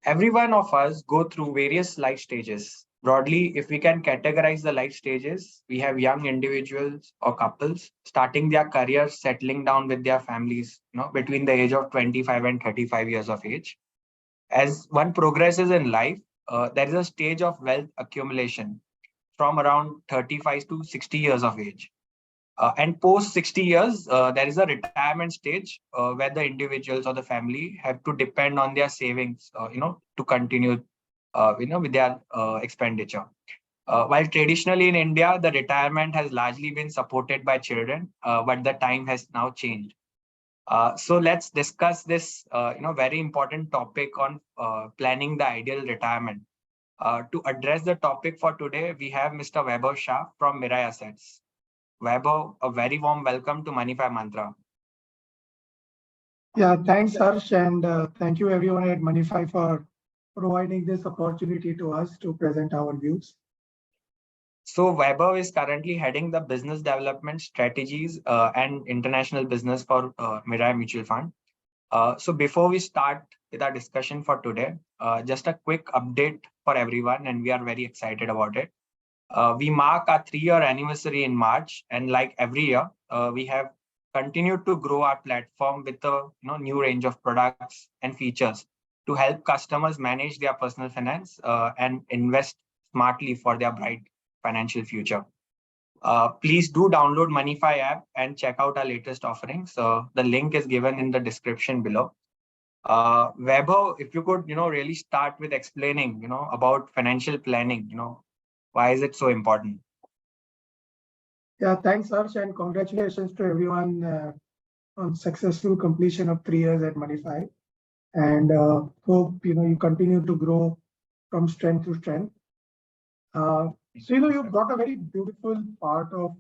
Every one of us go through various life stages. Broadly, if we can categorize the life stages, we have young individuals or couples starting their careers, settling down with their families, between the age of 25 and 35 years of age. As one progresses in life, there is a stage of wealth accumulation from around 35 to 60 years of age. And post 60 years, there is a retirement stage where the individuals or the family have to depend on their savings, to continue, with their expenditure. While traditionally in India, the retirement has largely been supported by children, but the time has now changed. So let's discuss this, very important topic on planning the ideal retirement. To address the topic for today, we have Mr. Vaibhav Shah from Mirae Assets. Vaibhav, a very warm welcome to Moneyfy Mantra. Yeah, thanks, Harsh, and thank you everyone at Moneyfy for providing this opportunity to us to present our views. So Vaibhav is currently heading the business development strategies and international business for Mirae Mutual Fund. So before we start with our discussion for today, just a quick update for everyone, and we are very excited about it. We mark our 3-year anniversary in March, and like every year, we have continued to grow our platform with a new range of products and features to help customers manage their personal finance and invest smartly for their bright financial future. Please do download Moneyfy app and check out our latest offerings. The link is given in the description below. Vaibhav, if you could, really start with explaining, about financial planning, why is it so important? Yeah, thanks, Harsh, and congratulations to everyone on successful completion of 3 years at Moneyfy. And hope you continue to grow from strength to strength. So you've got a very beautiful part of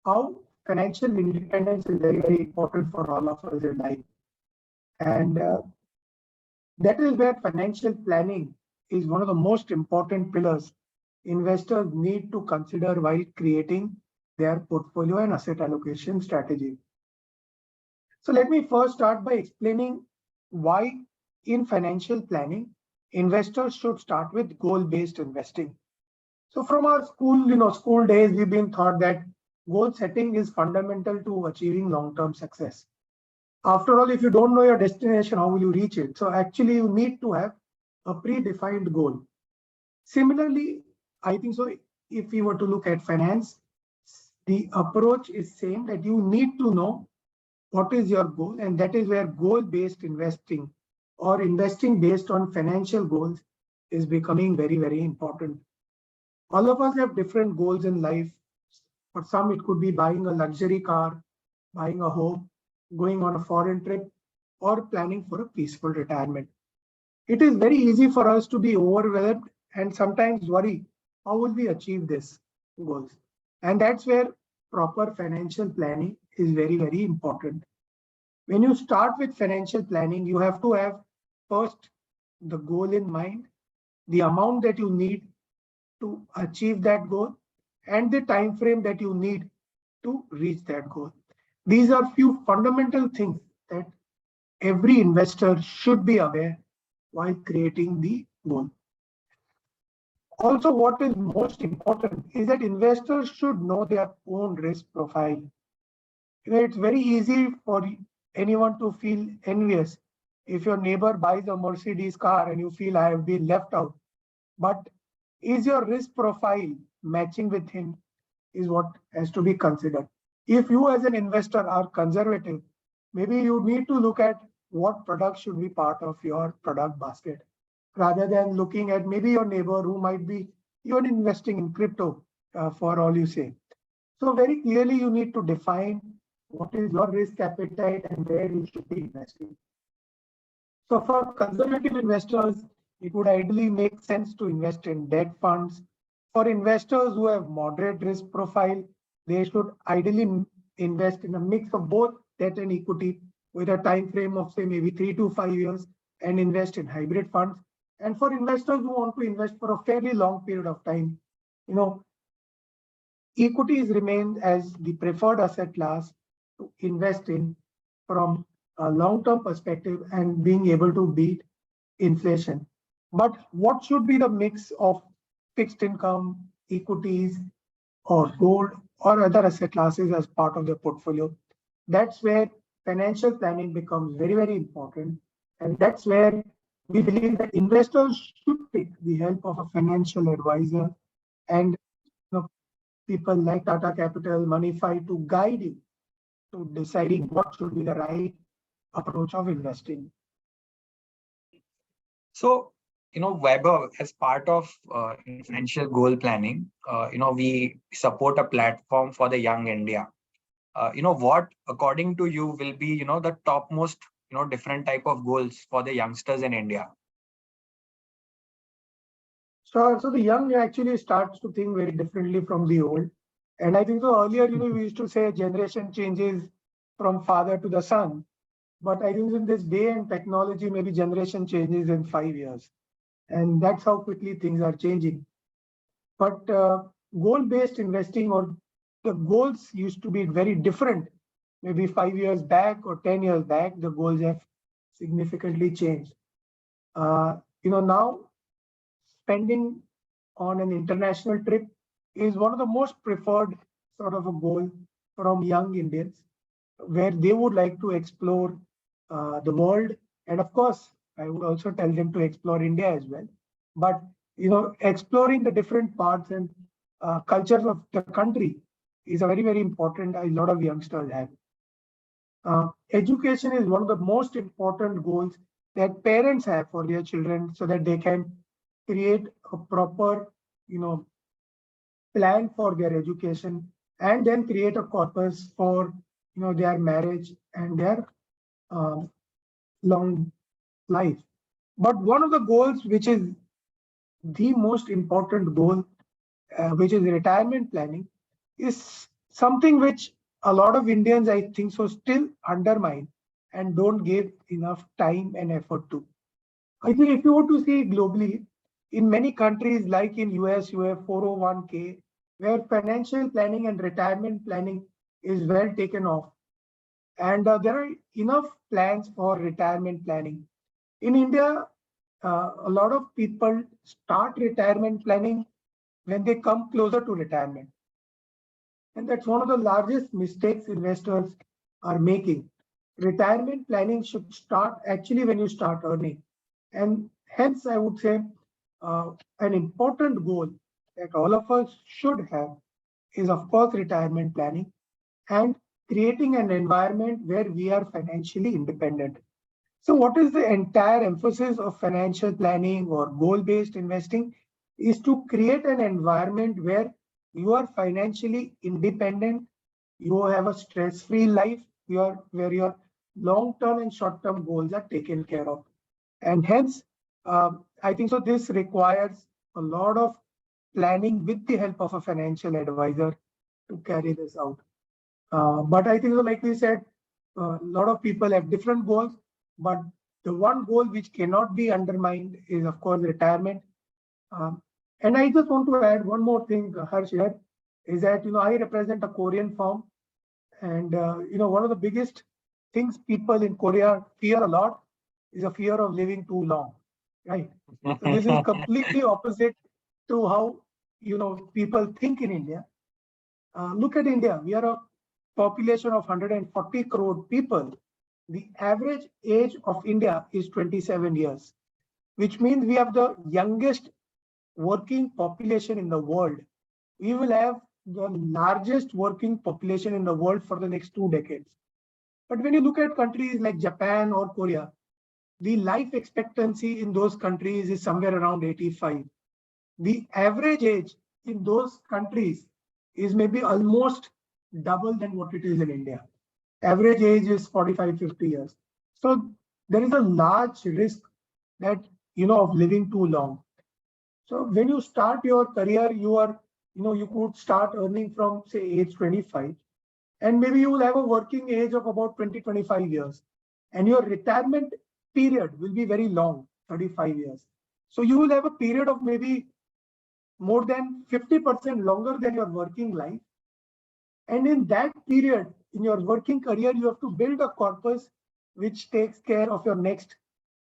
how financial independence is very, very important for all of us in life. And that is where financial planning is one of the most important pillars investors need to consider while creating their portfolio and asset allocation strategy. So let me first start by explaining why in financial planning, investors should start with goal-based investing. So from our school days, we've been taught that goal setting is fundamental to achieving long-term success. After all, if you don't know your destination, how will you reach it? So actually, you need to have a predefined goal. Similarly, I think so if we were to look at finance, the approach is same, that you need to know what is your goal, and that is where goal-based investing or investing based on financial goals is becoming very, very important. All of us have different goals in life. For some, it could be buying a luxury car, buying a home, going on a foreign trip, or planning for a peaceful retirement. It is very easy for us to be overwhelmed and sometimes worry, how will we achieve these goals? And that's where proper financial planning is very, very important. When you start with financial planning, you have to have first the goal in mind, the amount that you need to achieve that goal, and the time frame that you need to reach that goal. These are few fundamental things that every investor should be aware while creating the goal. Also, what is most important is that investors should know their own risk profile. It's very easy for anyone to feel envious if your neighbor buys a Mercedes car and you feel I have been left out. But is your risk profile matching with him is what has to be considered. If you as an investor are conservative, maybe you need to look at what product should be part of your product basket, rather than looking at maybe your neighbor who might be even investing in crypto for all you say. So very clearly you need to define what is your risk appetite and where you should be investing. So for conservative investors, it would ideally make sense to invest in debt funds. For investors who have moderate risk profile, they should ideally invest in a mix of both debt and equity with a time frame of say maybe 3 to 5 years and invest in hybrid funds. And for investors who want to invest for a fairly long period of time, equities remain as the preferred asset class to invest in from a long-term perspective and being able to beat inflation. But what should be the mix of fixed income, equities, or gold, or other asset classes as part of the portfolio? That's where financial planning becomes very, very important. And that's where we believe that investors should take the help of a financial advisor and people like Tata Capital, Moneyfy to guide you to deciding what should be the right approach of investing. So, Vaibhav, as part of financial goal planning, we support a platform for the young India. What, according to you, will be, the topmost, different type of goals for the youngsters in India? So the young actually starts to think very differently from the old. And I think so earlier, we used to say generation changes from father to the son. But I think in this day and technology, maybe generation changes in 5 years. And that's how quickly things are changing. But goal-based investing or the goals used to be very different. Maybe 5 years back or 10 years back, the goals have significantly changed. Now spending on an international trip is one of the most preferred sort of a goal from young Indians, where they would like to explore the world. And of course, I would also tell them to explore India as well. But exploring the different parts and cultures of the country is a very, very important. A lot of youngsters have. Education is one of the most important goals that parents have for their children, so that they can create a proper, plan for their education, and then create a corpus for, their marriage and their long life. But one of the goals, which is the most important goal, which is retirement planning, is something which a lot of Indians, I think so, still undermine and don't give enough time and effort to. I think if you were to see globally, in many countries like in US, you have 401k, where financial planning and retirement planning is well taken off. And there are enough plans for retirement planning. In India, a lot of people start retirement planning when they come closer to retirement. And that's one of the largest mistakes investors are making. Retirement planning should start actually when you start earning. And hence, I would say an important goal that all of us should have is, of course, retirement planning and creating an environment where we are financially independent. So what is the entire emphasis of financial planning or goal-based investing is to create an environment where you are financially independent, you have a stress-free life, where your long-term and short-term goals are taken care of. And hence, I think so this requires a lot of planning with the help of a financial advisor to carry this out. But I think, like we said, a lot of people have different goals, but the one goal which cannot be undermined is, of course, retirement. And I just want to add one more thing, Harsh, here, is that, I represent a Korean firm. And, one of the biggest things people in Korea fear a lot is a fear of living too long, right? So this is completely opposite to how, people think in India. Look at India. We are a population of 140 crore people. The average age of India is 27 years, which means we have the youngest working population in the world. We will have the largest working population in the world for the next 2 decades. But when you look at countries like Japan or Korea, the life expectancy in those countries is somewhere around 85. The average age in those countries is maybe almost double than what it is in India. Average age is 45, 50 years. So there is a large risk that, of living too long. So when you start your career, you could start earning from, say, age 25, and maybe you will have a working age of about 20, 25 years. And your retirement period will be very long, 35 years. So you will have a period of maybe more than 50% longer than your working life. And in that period, in your working career, you have to build a corpus which takes care of your next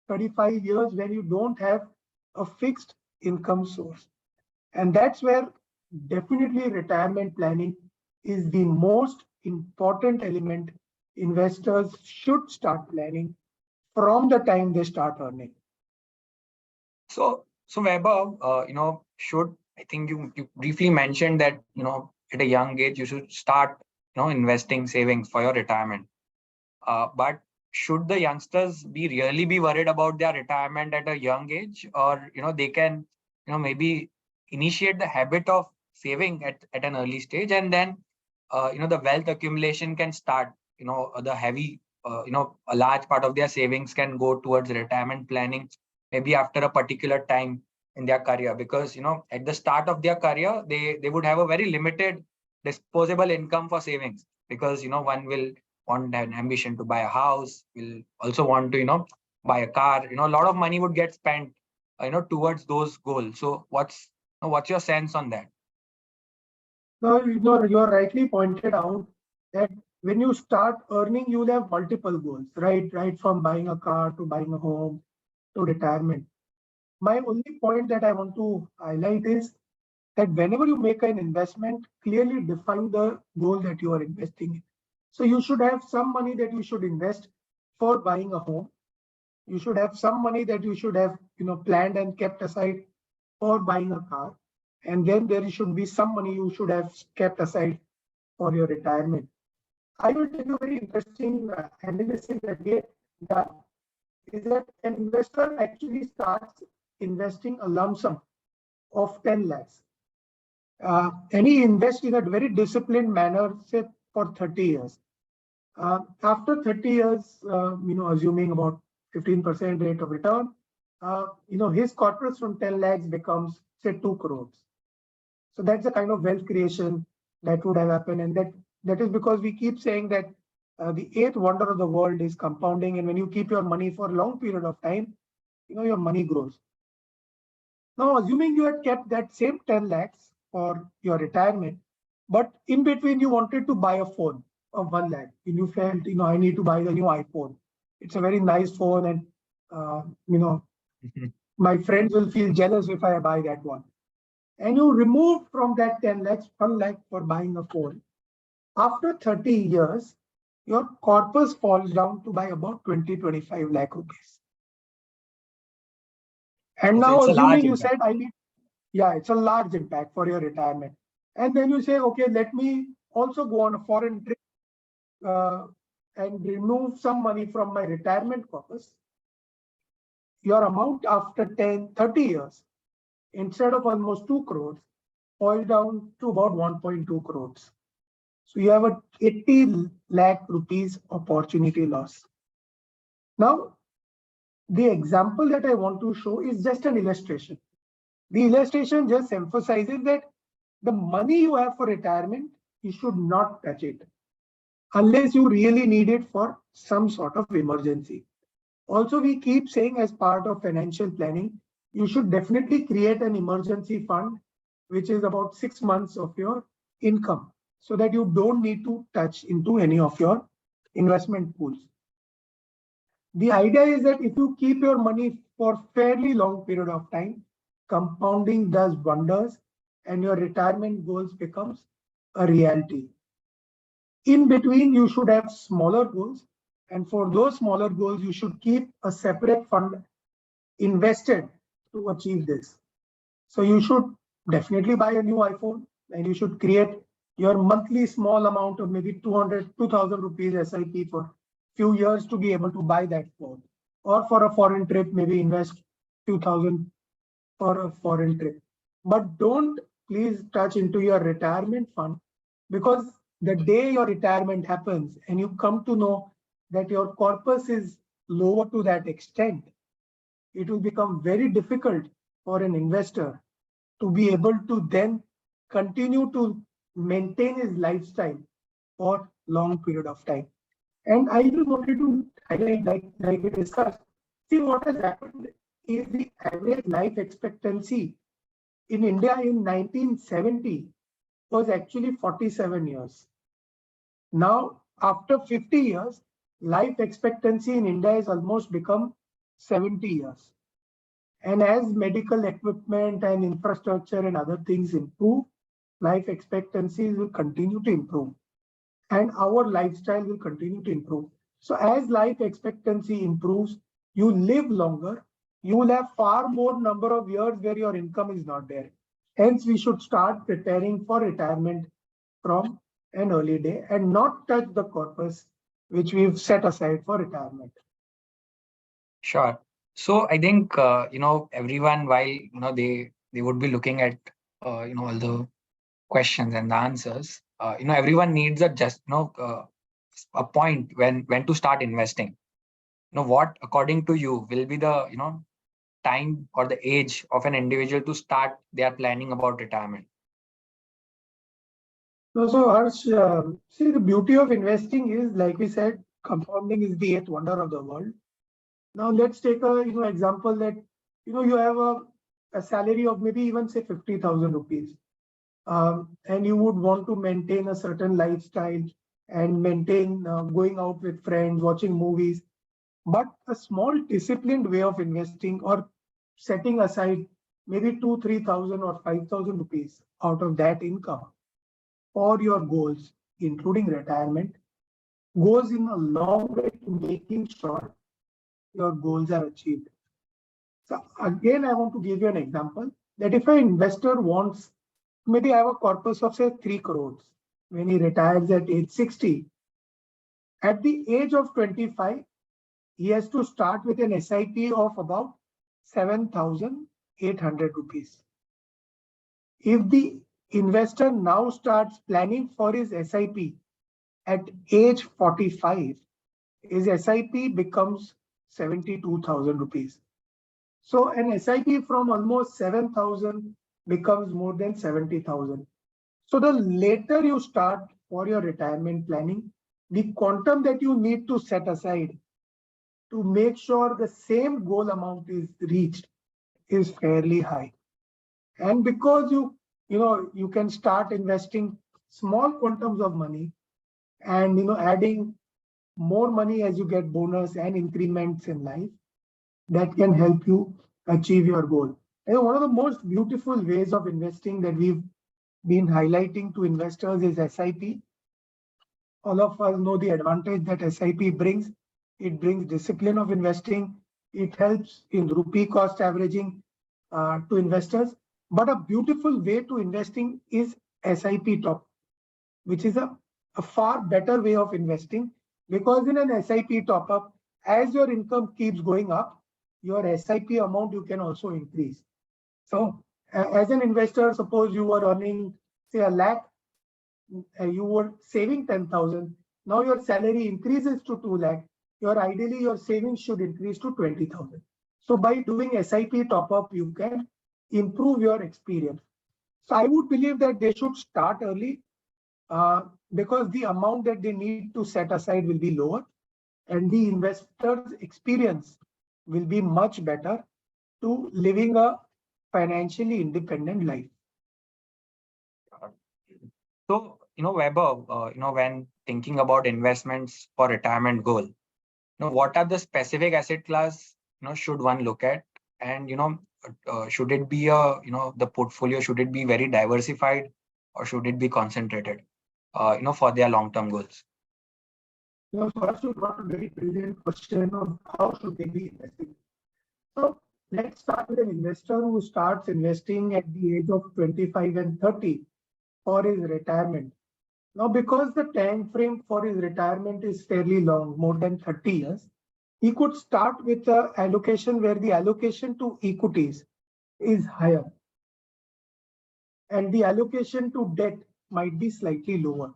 35 years when you don't have a fixed income source. And that's where definitely retirement planning is the most important element investors should start planning from the time they start earning. So Vaibhav, I think you briefly mentioned that, at a young age, you should start, investing savings for your retirement. But should the youngsters really be worried about their retirement at a young age, or, they can, maybe initiate the habit of saving at an early stage, and then, the wealth accumulation can start, the heavy, a large part of their savings can go towards retirement planning, maybe after a particular time in their career, because, at the start of their career, they would have a very limited disposable income for savings, because, one will want an ambition to buy a house, will also want to, buy a car. A lot of money would get spent, towards those goals. So what's your sense on that? Now, you're rightly pointed out that when you start earning, you'll have multiple goals, right? Right from buying a car to buying a home to retirement. My only point that I want to highlight is that whenever you make an investment, clearly define the goal that you are investing in. So you should have some money that you should invest for buying a home. You should have some money that you should have, planned and kept aside for buying a car. And then there should be some money you should have kept aside for your retirement. I will tell you a very interesting analysis that we have done is that an investor actually starts investing a lump sum of 10 lakhs. And he invests in a very disciplined manner, say for 30 years. After 30 years, assuming about 15% rate of return, his corpus from 10 lakhs becomes, say, 2 crores. So that's the kind of wealth creation that would have happened. And that is because we keep saying that the eighth wonder of the world is compounding. And when you keep your money for a long period of time, your money grows. Now, assuming you had kept that same 10 lakhs for your retirement, but in between you wanted to buy a phone of 1 lakh, and you felt, I need to buy the new iPhone. It's a very nice phone, and my friends will feel jealous if I buy that one. And you remove from that 10 lakhs 1 lakh for buying a phone. After 30 years, your corpus falls down to by about 20-25 lakh rupees. And So now, it's a large assuming you impact. said, it's a large impact for your retirement. And then you say, okay, let me also go on a foreign trip and remove some money from my retirement corpus. Your amount after 30 years, instead of almost 2 crores, falls down to about 1.2 crores. So you have a 80 lakh rupees opportunity loss. Now, the example that I want to show is just an illustration. The illustration just emphasizes that the money you have for retirement, you should not touch it unless you really need it for some sort of emergency. Also, we keep saying as part of financial planning, you should definitely create an emergency fund, which is about 6 months of your income, so that you don't need to touch into any of your investment pools. The idea is that if you keep your money for fairly long period of time, compounding does wonders and your retirement goals becomes a reality. In between, you should have smaller goals. And for those smaller goals, you should keep a separate fund invested to achieve this. So you should definitely buy a new iPhone and you should create your monthly small amount of maybe 2,000 rupees SIP for few years to be able to buy that phone. Or for a foreign trip, maybe invest 2,000 for a foreign trip. But don't please touch into your retirement fund, because the day your retirement happens and you come to know that your corpus is lower to that extent, it will become very difficult for an investor to be able to then continue to maintain his lifestyle for long period of time. And I just wanted to highlight, like we discussed, see what has happened is the average life expectancy in India in 1970 was actually 47 years. Now, after 50 years, life expectancy in India has almost become 70 years. And as medical equipment and infrastructure and other things improve, life expectancies will continue to improve and our lifestyle will continue to improve. So as life expectancy improves, you live longer, you will have far more number of years where your income is not there. Hence, we should start preparing for retirement from an early day and not touch the corpus which we've set aside for retirement. Sure. So I think everyone, while they would be looking at all the questions and the answers, everyone needs a just a point when to start investing. What according to you will be the time or the age of an individual to start their planning about retirement? So Harsh, see, the beauty of investing is, like we said, compounding is the eighth wonder of the world. Now let's take a example that you have a salary of maybe even say 50,000 rupees, and you would want to maintain a certain lifestyle and maintain going out with friends, watching movies. But a small disciplined way of investing or setting aside maybe 2, 3,000 or 5,000 rupees out of that income for your goals, including retirement, goes in a long way to making sure your goals are achieved. So again, I want to give you an example that if an investor wants, maybe I have a corpus of say 3 crores when he retires at age 60, at the age of 25, he has to start with an SIP of about 7,800 rupees. If the investor now starts planning for his SIP at age 45, his SIP becomes 72,000 rupees. So an SIP from almost 7,000 becomes more than 70,000. So the later you start for your retirement planning, the quantum that you need to set aside to make sure the same goal amount is reached is fairly high. And because you can start investing small quantums of money and adding more money as you get bonus and increments in life, that can help you achieve your goal. And one of the most beautiful ways of investing that we've been highlighting to investors is SIP. All of us know the advantage that SIP brings. It brings discipline of investing. It helps in rupee cost averaging to investors. But a beautiful way to investing is SIP top, which is a far better way of investing, because in an SIP top up, as your income keeps going up, your SIP amount you can also increase. So as an investor, suppose you were earning say a lakh, you were saving 10,000. Now your salary increases to 2 lakh. Ideally your savings should increase to 20,000. So by doing SIP top up, you can improve your experience. So I would believe that they should start early because the amount that they need to set aside will be lower and the investor's experience will be much better to living a financially independent life. So, Vaibhav, when thinking about investments for retirement goal, what are the specific asset class, should one look at? And, should it be the portfolio, should it be very diversified or should it be concentrated, for their long-term goals? First you got a very brilliant question of how should they be investing. So let's start with an investor who starts investing at the age of 25 and 30 for his retirement. Now, because the time frame for his retirement is fairly long, more than 30 years, he could start with an allocation where the allocation to equities is higher and the allocation to debt might be slightly lower.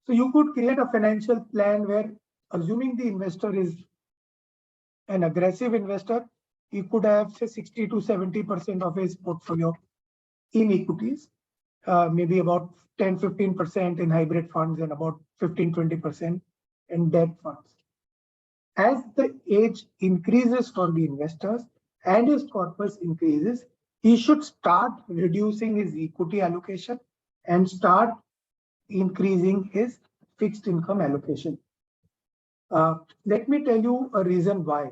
So you could create a financial plan where, assuming the investor is an aggressive investor, he could have say 60 to 70% of his portfolio in equities, maybe about 10-15% in hybrid funds and about 15-20% in debt funds. As the age increases for the investors and his corpus increases, he should start reducing his equity allocation and start increasing his fixed income allocation. Let me tell you a reason why.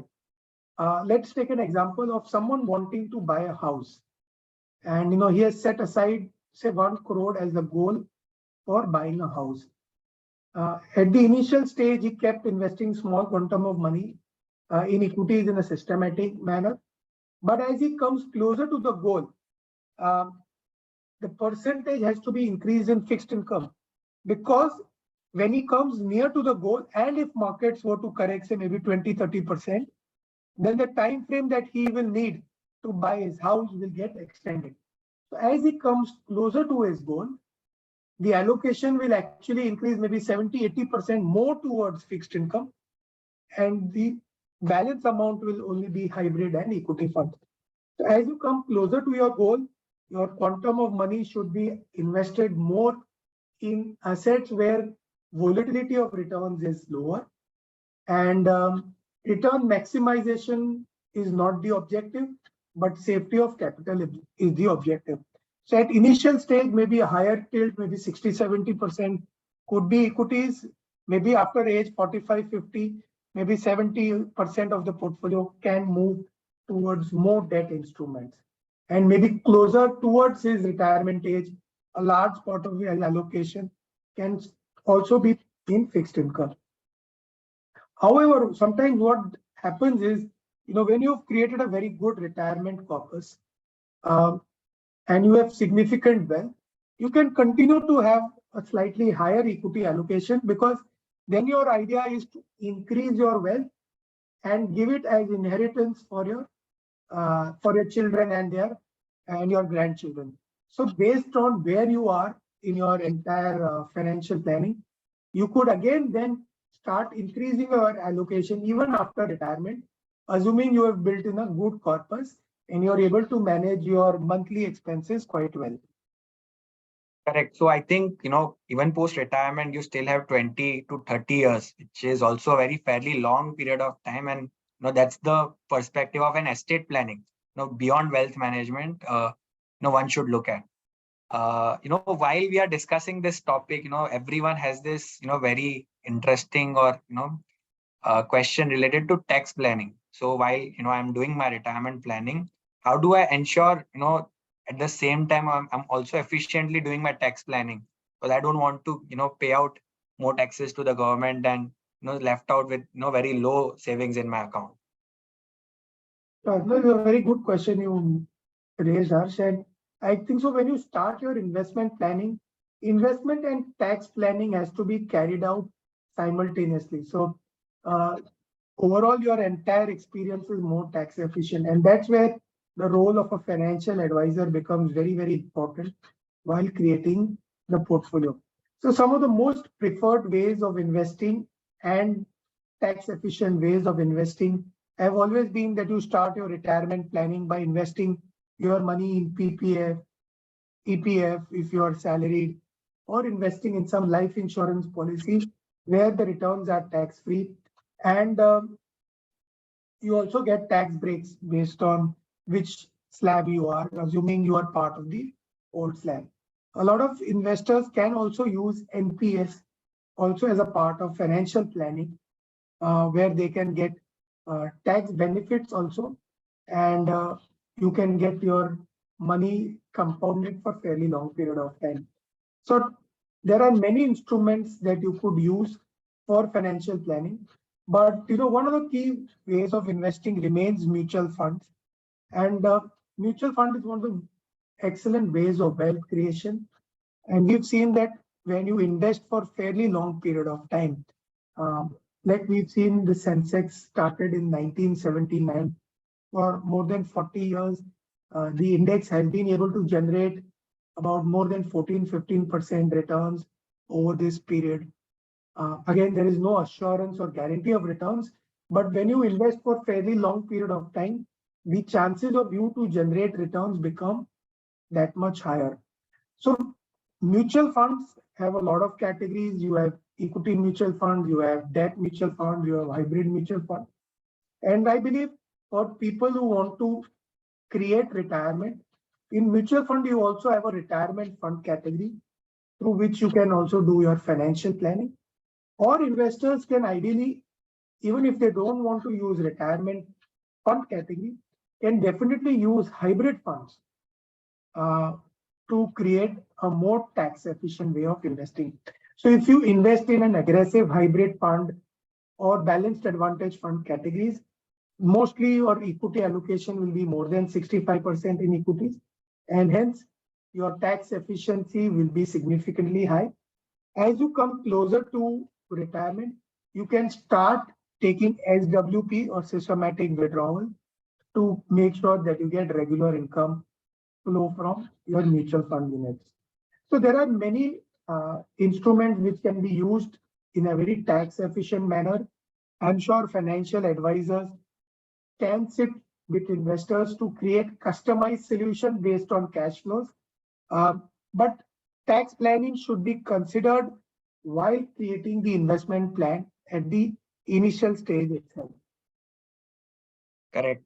let's take an example of someone wanting to buy a house. And he has set aside, say, 1 crore as the goal for buying a house. At the initial stage, he kept investing small quantum of money in equities in a systematic manner. But as he comes closer to the goal, the percentage has to be increased in fixed income, because when he comes near to the goal, and if markets were to correct, say maybe 20-30%, then the time frame that he will need to buy his house will get extended. So as he comes closer to his goal, the allocation will actually increase maybe 70-80% more towards fixed income, and the balance amount will only be hybrid and equity funds. So as you come closer to your goal, your quantum of money should be invested more in assets where volatility of returns is lower, and return maximization is not the objective, but safety of capital is the objective. So at initial stage, maybe a higher tilt, maybe 60-70% could be equities. Maybe after age 45-50, maybe 70% of the portfolio can move towards more debt instruments. And maybe closer towards his retirement age, a large part of the allocation can also be in fixed income. However, sometimes what happens is, when you've created a very good retirement corpus, and you have significant wealth, you can continue to have a slightly higher equity allocation, because then your idea is to increase your wealth and give it as inheritance for your children and your grandchildren. So based on where you are in your entire financial planning, you could again then start increasing your allocation even after retirement, assuming you have built in a good corpus and you're able to manage your monthly expenses quite well. Correct. So I think, even post-retirement, you still have 20 to 30 years, which is also a very fairly long period of time. And, that's the perspective of an estate planning, beyond wealth management, one should look at. While we are discussing this topic, everyone has this, very interesting or, question related to tax planning. So while, I'm doing my retirement planning, how do I ensure, at the same time, I'm also efficiently doing my tax planning? Because I don't want to, pay out more taxes to the government and, left out with, very low savings in my account. That's a very good question you raised, Harsh. And I think so when you start your investment planning, investment and tax planning has to be carried out simultaneously. So overall, your entire experience is more tax efficient. And that's where the role of a financial advisor becomes very, very important while creating the portfolio. So some of the most preferred ways of investing and tax efficient ways of investing have always been that you start your retirement planning by investing your money in PPF, EPF if you are salaried, or investing in some life insurance policy where the returns are tax free, and you also get tax breaks based on which slab you are, assuming you are part of the old slab. A lot of investors can also use NPS also as a part of financial planning, where they can get tax benefits also, and you can get your money compounded for fairly long period of time. So there are many instruments that you could use for financial planning, but one of the key ways of investing remains mutual funds, and mutual fund is one of the excellent ways of wealth creation. And we've seen that when you invest for fairly long period of time, like we've seen the Sensex started in 1979, for more than 40 years, the index has been able to generate about more than 14-15% returns over this period. Again, there is no assurance or guarantee of returns, but when you invest for fairly long period of time, the chances of you to generate returns become that much higher. So mutual funds have a lot of categories. You have equity mutual funds, you have debt mutual funds, you have hybrid mutual funds. And I believe for people who want to create retirement, in mutual fund, you also have a retirement fund category through which you can also do your financial planning. Or investors can ideally, even if they don't want to use retirement fund category can definitely use hybrid funds to create a more tax efficient way of investing. So if you invest in an aggressive hybrid fund or balanced advantage fund categories, mostly your equity allocation will be more than 65% in equities, and hence your tax efficiency will be significantly high. As you come closer to retirement, you can start taking SWP or systematic withdrawal to make sure that you get regular income flow from your mutual fund units. So there are many instruments which can be used in a very tax efficient manner. I'm sure financial advisors can sit with investors to create customized solution based on cash flows. But tax planning should be considered while creating the investment plan at the initial stage itself. Correct.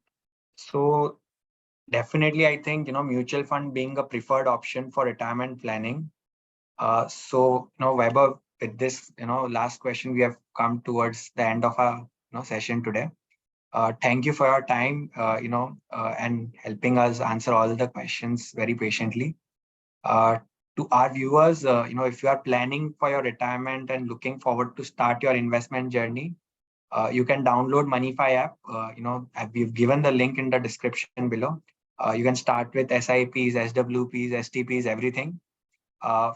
So definitely, I think, mutual fund being a preferred option for retirement planning. So, Vaibhav, with this, last question, we have come towards the end of our, session today. Thank you for your time, and helping us answer all the questions very patiently. To our viewers, if you are planning for your retirement and looking forward to start your investment journey, you can download Moneyfy app. We've given the link in the description below. You can start with SIPs, SWPs, STPs, everything.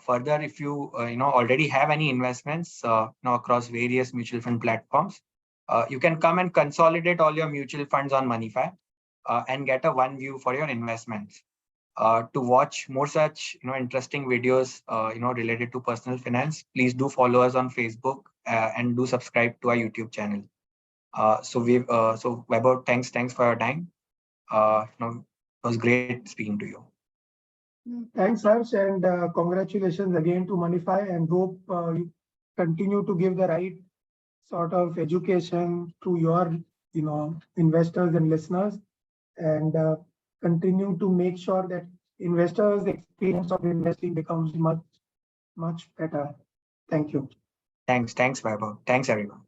Further, if you already have any investments across various mutual fund platforms, you can come and consolidate all your mutual funds on Moneyfy and get a one view for your investments. To watch more such interesting videos related to personal finance, please do follow us on Facebook and do subscribe to our YouTube channel. So Vaibhav, thanks for your time. It was great speaking to you. Thanks, Harsh, and congratulations again to Moneyfy, and hope you continue to give the right sort of education to your investors and listeners, and continue to make sure that investors' experience of investing becomes much better. Thank you. Thanks, Vaibhav. Thanks, everyone.